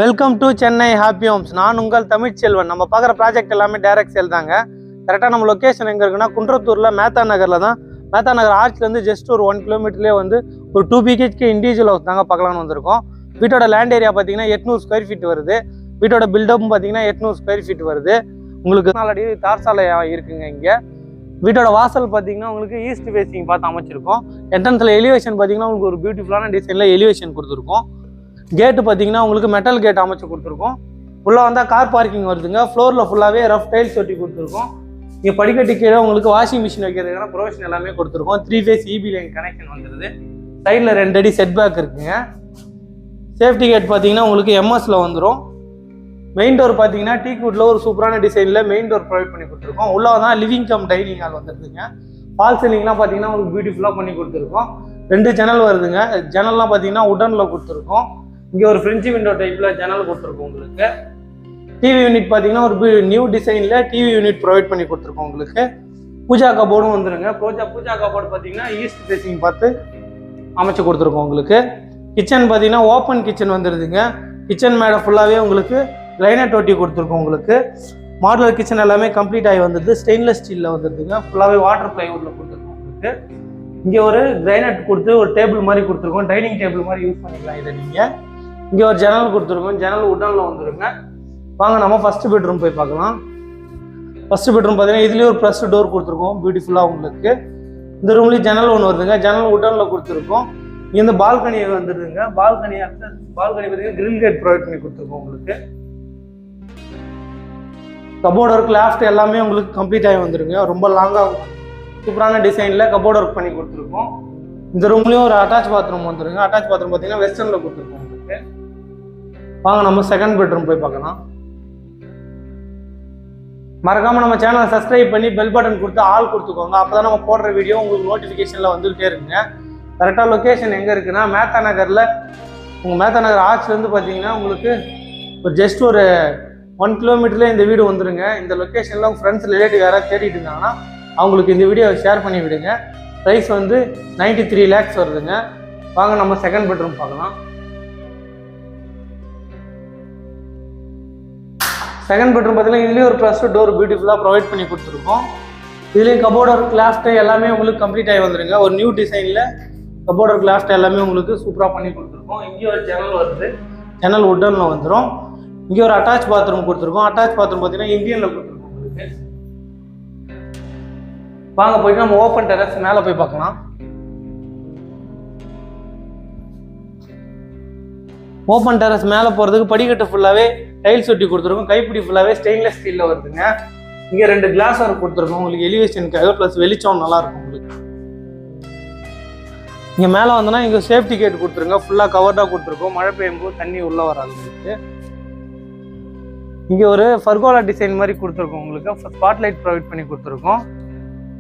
Welcome to Chennai Happy Homes. நான் உங்கள் தமிழ்ச்செல்வன். நம்ம பார்க்குற ப்ராஜெக்ட் எல்லாமே டைரக்ட் சேல் தாங்க. கரெக்டாக நம்ம லொக்கேஷன் எங்கே இருக்குன்னா குன்றத்தூரில் மேத்தா நகரில் தான். மேத்தா நகர் ஆர்ச்லேருந்து ஜஸ்ட் ஒரு 1 கிலோமீட்டர்லேயே வந்து ஒரு 2 BHK இண்டிவிஜுவல் ஹவுஸ் தாங்க பார்க்கலான்னு வந்திருக்கோம். வீட்டோட லேண்ட் ஏரியா பார்த்தீங்கன்னா 800 ஸ்கொயர் ஃபீட் வருது. வீட்டோட பில்டப்பும் பார்த்தீங்கன்னா 800 ஸ்கொயர் ஃபீட் வருது. உங்களுக்கு 4 அடி தார் சாலை இருக்குங்க. இங்கே வீட்டோட வாசல் பார்த்தீங்கன்னா உங்களுக்கு ஈஸ்ட் ஃபேஸிங் பார்த்து அமைச்சிருக்கோம். என்ட்ரன்ஸில் எலிவேஷன் பார்த்தீங்கன்னா உங்களுக்கு ஒரு பியூட்டிஃபுல்லான டிசைனில் எலிவேஷன் கொடுத்துருக்கோம். கேட்டு பார்த்தீங்கன்னா உங்களுக்கு மெட்டல் கேட் அமைச்சு கொடுத்துருக்கோம். உள்ளே வந்தால் கார் பார்க்கிங் வருதுங்க. ஃப்ளோரில் ஃபுல்லாகவே ரஃப் டைல்ஸ் ஒட்டி கொடுத்துருக்கோம். இங்கே படிக்கட்டு கீழே உங்களுக்கு வாஷிங் மிஷின் வைக்கிறதுக்கான ப்ரொவிஷன் எல்லாமே கொடுத்துருக்கோம். 3 ஃபேஸ் EB லைன் கனெக்ஷன் வந்துடுது. சைடில் 2 அடி செட் பேக் இருக்குங்க. சேஃப்டி கேட் பார்த்தீங்கன்னா உங்களுக்கு MSல வந்துடும். மெயின் டோர் பார்த்தீங்கன்னா டீக்வுட்டில் ஒரு சூப்பரான டிசைனில் மெயின் டோர் ப்ரொவைட் பண்ணி கொடுத்துருக்கோம். உள்ளே தான் லிவிங் கம் டைனிங் ஹால் வந்துருக்குங்க. ஃபால் சீலிங்லாம் பார்த்தீங்கன்னா உங்களுக்கு பியூட்டிஃபுல்லாக பண்ணி கொடுத்துருக்கோம். 2 ஜன்னல் வருதுங்க. ஜன்னல்லாம் பார்த்தீங்கன்னா உடனில் கொடுத்துருக்கோம். இங்கே ஒரு ஃப்ரெஞ்சு விண்டோ டைப்பில் ஜன்னல் கொடுத்துருக்கோம். உங்களுக்கு டிவி யூனிட் பார்த்தீங்கன்னா ஒரு நியூ டிசைனில் டிவி யூனிட் ப்ரொவைட் பண்ணி கொடுத்துருக்கோம். உங்களுக்கு பூஜா கபோர்டும் வந்துருங்க. பூஜா கபோர்டு பார்த்தீங்கன்னா ஈஸ்ட் ஃபேஸிங் பார்த்து அமைச்சு கொடுத்துருக்கோம். உங்களுக்கு கிச்சன் பார்த்தீங்கன்னா ஓப்பன் கிச்சன் வந்துடுதுங்க. கிச்சன் மேடை ஃபுல்லாகவே உங்களுக்கு கிரைனைட் ஒட்டி கொடுத்துருக்கோம். உங்களுக்கு மாடுலர் கிச்சன் எல்லாமே கம்ப்ளீட் ஆகி வந்துடுது. ஸ்டெயின்லெஸ் ஸ்டீலில் வந்துடுதுங்க. ஃபுல்லாகவே வாட்டர் ப்ளைவுட்டில் கொடுத்துருக்கோம். உங்களுக்கு இங்கே ஒரு கிரைனைட் கொடுத்து ஒரு டேபிள் மாதிரி கொடுத்துருக்கோம். டைனிங் டேபிள் மாதிரி யூஸ் பண்ணிக்கலாம் இதை நீங்கள். இங்கே ஒரு ஜன்னல் கொடுத்துருக்கோம். ஜன்னல் உடனில் வந்துருங்க. வாங்க நம்ம ஃபஸ்ட்டு பெட்ரூம் போய் பார்க்கலாம். ஃபஸ்ட்டு பெட்ரூம் பார்த்தீங்கன்னா இதுலேயே ஒரு ப்ளஸ் டோர் கொடுத்துருக்கோம். பியூட்டிஃபுல்லாக உங்களுக்கு இந்த ரூம்லேயும் ஜன்னல் ஒன்று வருதுங்க. ஜன்னல் உடனில் கொடுத்துருக்கோம். இந்த பால்கனி வந்துடுதுங்க. பால்கனி பார்த்தீங்கன்னா கிரில் கேட் ப்ரொவைட் பண்ணி கொடுத்துருக்கோம். உங்களுக்கு கபோர்ட் ஒர்க் லாஃப்ட் எல்லாமே உங்களுக்கு கம்ப்ளீட் ஆகி வந்துருங்க. ரொம்ப லாங்காக சூப்பரான டிசைனில் கபோர்ட் ஒர்க் பண்ணி கொடுத்துருக்கோம். இந்த ரூம்லேயும் ஒரு அட்டாச் பாத்ரூம் வந்துருங்க. அட்டாச் பாத்ரூம் பார்த்தீங்கன்னா வெஸ்டர்னில் கொடுத்துருக்கோம். உங்களுக்கு வாங்க நம்ம செகண்ட் பெட்ரூம் போய் பார்க்கலாம். மறக்காமல் நம்ம சேனலை சப்ஸ்கிரைப் பண்ணி பெல் பட்டன் கொடுத்து ஆல் கொடுத்துக்கோங்க. அப்போ தான் நம்ம போடுற வீடியோ உங்களுக்கு நோட்டிஃபிகேஷனில் வந்துகிட்டே இருக்குங்க. கரெக்டாக லொக்கேஷன் எங்கே இருக்குன்னா மேத்தா நகரில். உங்கள் மேத்தா நகர் ஆர்ச்லேருந்து பார்த்தீங்கன்னா உங்களுக்கு ஜஸ்ட் ஒரு 1 கிலோமீட்டர்லேயே இந்த வீடு வந்துடுங்க. இந்த லொக்கேஷனில் உங்கள் ஃப்ரெண்ட்ஸ் ரிலேட்டிவ் யாராவது தேடிட்டு இருந்தாங்கன்னா அவங்களுக்கு இந்த வீடியோவை ஷேர் பண்ணி விடுங்க. ப்ரைஸ் வந்து 93 lakhs வருதுங்க. வாங்க நம்ம செகண்ட் பெட்ரூம் பார்க்கலாம். செகண்ட் பெட்ரூம் பார்த்தீங்கன்னா இதுலேயும் ஒரு ப்ளஸ் டோர் பியூட்டிஃபுல்லாக ப்ரொவைட் பண்ணி கொடுத்துருக்கோம். இதுலேயும் கபோர்ட் ஒர்க் லாஃப்ட் எல்லாமே உங்களுக்கு கம்ப்ளீட் ஆகி வந்துருங்க. ஒரு நியூ டிசைனில் கபோர்ட் ஒர்க் லாஃப்ட் எல்லாமே உங்களுக்கு சூப்பராக பண்ணி கொடுத்துருக்கோம். இங்கே ஒரு ஜன்னல் வருது. ஜன்னல் உட்டனில் வந்துடும். இங்கே ஒரு அட்டாச் பாத்ரூம் கொடுத்துருக்கோம். அட்டாச் பாத்ரூம் பார்த்தீங்கன்னா இந்தியனில் கொடுத்துருக்கோம். உங்களுக்கு வாங்க போயிட்டு நம்ம ஓப்பன் டெரஸ் மேலே போய் பார்க்கலாம். ஓப்பன் டெரஸ் மேலே போகிறதுக்கு படிக்கட்டு ஃபுல்லாகவே டைல்ஸ் ஒட்டி கொடுத்துருக்கோம். கைப்பிடி ஃபுல்லாகவே ஸ்டெயின்லெஸ் ஸ்டீலில் வருதுங்க. இங்கே 2 கிளாஸ் ஒர்க் கொடுத்துருக்கோம். உங்களுக்கு எலிவேஷனுக்காக ப்ளஸ் வெளிச்சம் நல்லாயிருக்கும். உங்களுக்கு இங்கே மேலே வந்தோன்னா இங்கே சேஃப்டி கேட் கொடுத்துருங்க. ஃபுல்லாக கவர்டாக கொடுத்துருக்கோம். மழை பெய்யும் போது தண்ணி உள்ளே வராது. உங்களுக்கு இங்கே ஒரு ஃபர்கோலா டிசைன் மாதிரி கொடுத்துருக்கோம். உங்களுக்கு ஸ்பாட் லைட் ப்ரொவைட் பண்ணி கொடுத்துருக்கோம்.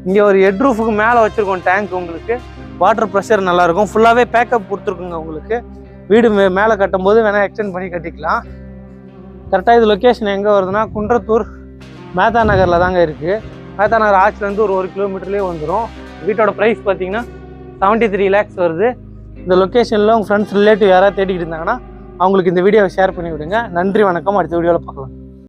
இங்கே ஒரு ஹெட் ரூஃபுக்கு மேலே வச்சுருக்கோம் டேங்க். உங்களுக்கு வாட்டர் ப்ரெஷர் நல்லாயிருக்கும். ஃபுல்லாகவே பேக்கப் கொடுத்துருக்குங்க. உங்களுக்கு வீடு மேலே கட்டும்போது வேணால் எக்ஸ்டெண்ட் பண்ணி கட்டிக்கலாம். கரெக்டாக இது லொக்கேஷன் எங்கே வருதுன்னா குன்றத்தூர் மேத்தா நகரில் தாங்க இருக்குது. மேத்தா நகர் ஆர்ச்லேருந்து ஒரு 1 கிலோமீட்டர்லேயே வந்துடும். வீட்டோட ப்ரைஸ் பார்த்தீங்கன்னா 73 lakhs வருது. இந்த லொக்கேஷனில் உங்கள் ஃப்ரெண்ட்ஸ் ரிலேட்டிவ் யாராவது தேடிக்கிட்டு இருந்தாங்கன்னா அவங்களுக்கு இந்த வீடியோவை ஷேர் பண்ணி விடுங்க. நன்றி, வணக்கம். அடுத்த வீடியோவில் பார்க்கலாம்.